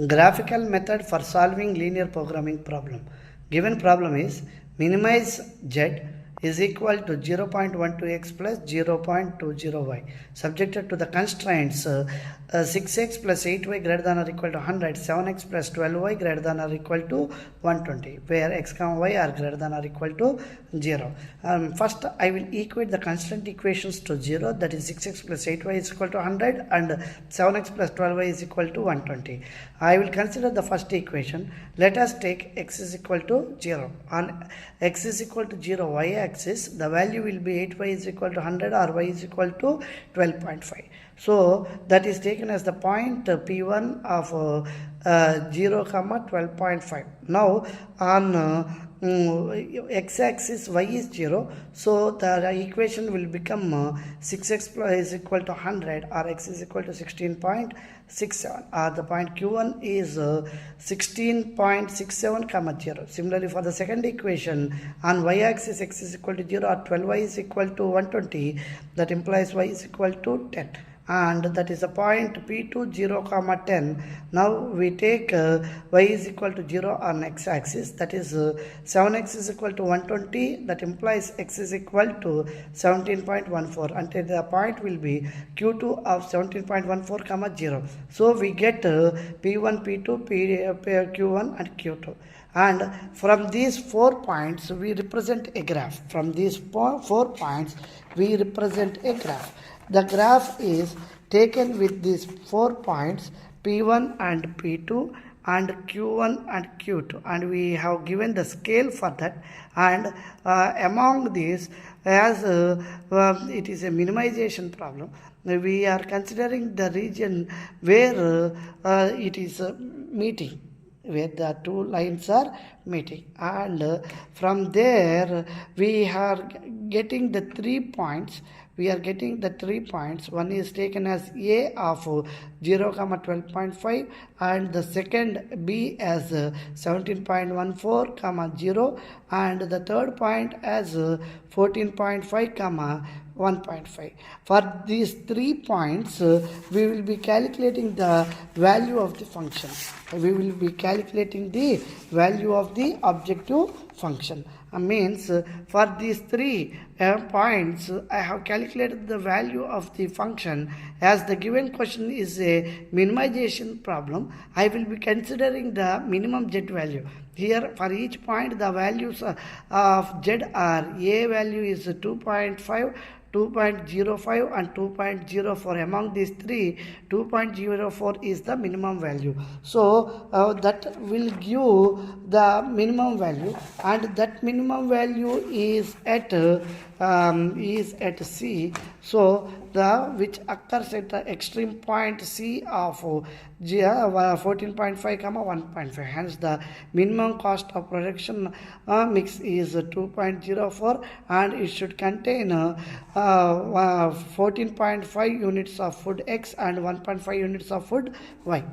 Graphical method for solving linear programming problem. Given problem is minimize z is equal to 0.12x plus 0.20y subjected to the constraints 6x plus 8y greater than or equal to 100, 7x plus 12y greater than or equal to 120, where x comma y are greater than or equal to 0. First I will equate the constant equations to 0, that is 6x plus 8y is equal to 100 and 7x plus 12y is equal to 120. I will consider the first equation. Let us take x is equal to 0. On x is equal to 0 y axis, the value will be 8y is equal to 100 or y is equal to 12.5. So that is taken as the point P1 of 0 comma 12.5. Now on x-axis y is 0, so the equation will become 6x plus is equal to 100 or x is equal to 16.67, the point q1 is 16.67 comma 0. Similarly for the second equation, on y-axis x is equal to 0 or 12y is equal to 120, that implies y is equal to 10, and that is a point P2 0 comma 10. Now we take y is equal to 0 on x-axis, that is 7x is equal to 120, that implies x is equal to 17.14, until the point will be Q2 of 17.14 comma 0. So we get P1, P2, Q1 and Q2. And from these 4 points we represent a graph. From these 4 points we represent a graph. The graph is taken with these 4 points P1 and P2 and Q1 and Q2, and we have given the scale for that, and among these, as it is a minimization problem, we are considering the region where it is meeting, where the two lines are meeting, and from there we are getting the 3 points. One is taken as A of 0 comma 12.5 and the second B as 17.14 comma 0 and the third point as 14.5 comma 1.5. For these 3 points, we will be calculating the value of the function. We will be calculating the value of the objective function. Means for these 3 points, I have calculated the value of the function. As the given question is a minimization problem, I will be considering the minimum z value. Here for each point the values of z are a value is 2.5, 2.05 and 2.04. Among these 3, 2.04 is the minimum value. So that will give the minimum value, and that minimum value is at C. So the which occurs at the extreme point C of 14.5 comma 1.5. Hence the minimum cost of production mix is 2.04 and it should contain 14.5 units of food X and 1.5 units of food Y.